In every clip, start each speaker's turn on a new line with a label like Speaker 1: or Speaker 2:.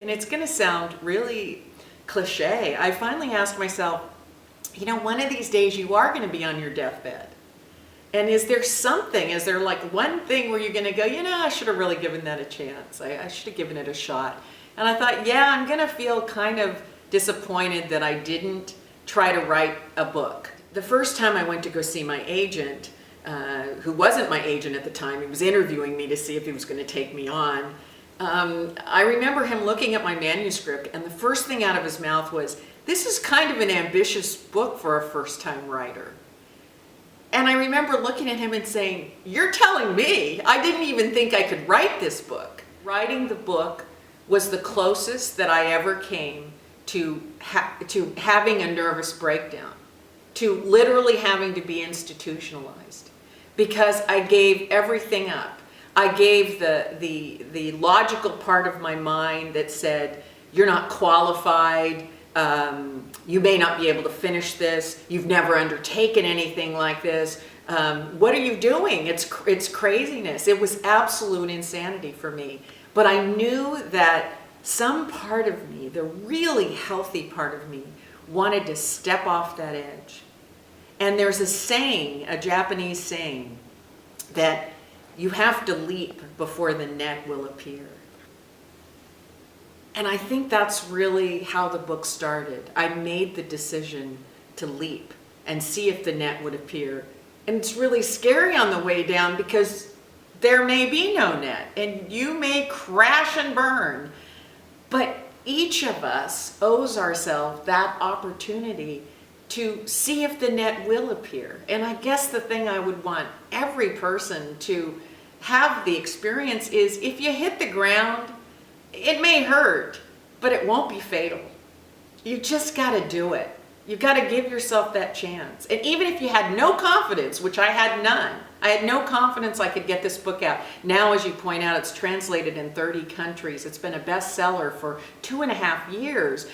Speaker 1: And it's going to sound really cliche. I finally asked myself, you know, one of these days you are going to be on your deathbed. And is there something, is there like one thing where you're going to go, you know, I should have really given that a chance. I should have given it a shot. And I thought, yeah, I'm going to feel kind of disappointed that I didn't try to write a book. The first time I went to go see my agent, who wasn't my agent at the time, he was interviewing me to see if he was going to take me on. I remember him looking at my manuscript, and the first thing out of his mouth was, "This is kind of an ambitious book for a first-time writer." And I remember looking at him and saying, "You're telling me? I didn't even think I could write this book." Writing the book was the closest that I ever came to having a nervous breakdown, to literally having to be institutionalized, because I gave everything up. I gave the logical part of my mind that said, you're not qualified, you may not be able to finish this, you've never undertaken anything like this, what are you doing? It's craziness. It was absolute insanity for me. But I knew that some part of me, the really healthy part of me, wanted to step off that edge. And there's a saying, a Japanese saying, that you have to leap before the net will appear. And I think that's really how the book started. I made the decision to leap and see if the net would appear. And it's really scary on the way down because there may be no net and you may crash and burn. But each of us owes ourselves that opportunity to see if the net will appear. And I guess the thing I would want every person to have the experience is, if you hit the ground, it may hurt, but it won't be fatal. You just got to do it. You've got to give yourself that chance. And even if you had no confidence, which I had none, I had no confidence I could get this book out. Now, as you point out, it's translated in 30 countries. It's been a bestseller for 2.5 years.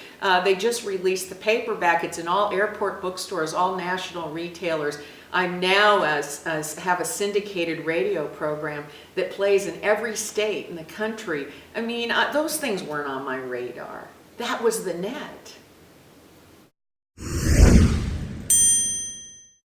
Speaker 1: They just released the paperback. It's in all airport bookstores, all national retailers. I now have a syndicated radio program that plays in every state in the country. I mean, those things weren't on my radar. That was the net.